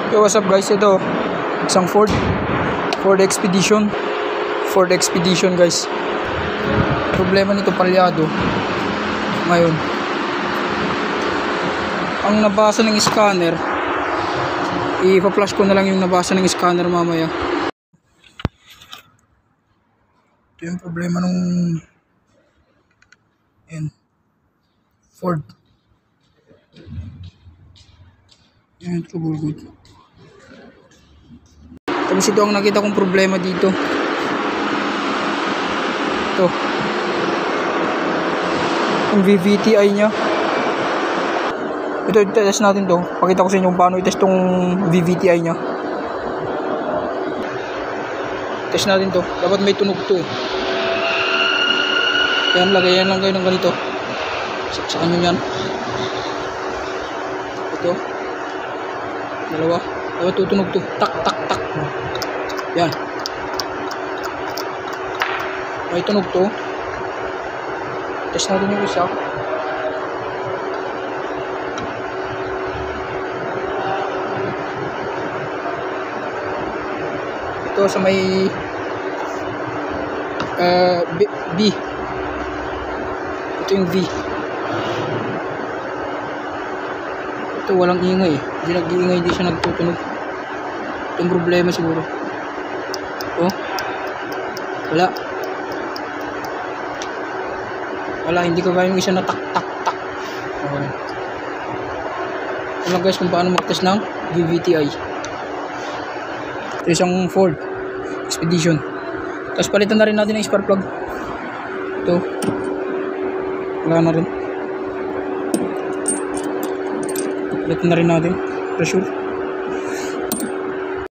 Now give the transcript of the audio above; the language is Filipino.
Yo, what's up guys? Ito isang Ford Expedition guys. Problema nito palyado ngayon. Ang nabasa ng scanner, ipa-flash ko na lang yung nabasa ng scanner mamaya. Ito yung problema nung Ford. Yan, good. Tapos ito ang nakita kong problema dito. Ito. Yung VVTi nya. Ito, test natin to. Pakita ko sa inyo kung paano i-test tong VVTi nya. Test natin to. Dapat may tunog to. Yan, lagayan lang kayo ng ganito. Saksakan nyo yan. Ito. Dalawa. Dapat tutunog to. Tak, tak, tak. Yan. May tunog to. Test natin yung isa. Ito sa may B. Ito yung V. Ito walang ingay. Hindi nag-iingay, hindi siya nagtutunog. Itong problema siguro. Oh. Wala, hindi ko kaya yung isa na tak tak tak. Okay. Alam guys kung paano mag-test ng VVTi. Ito isang Ford Expedition. Tapos palitan na rin natin ng spark plug. Ito. Wala na rin. Palitan na rin natin. Pressure.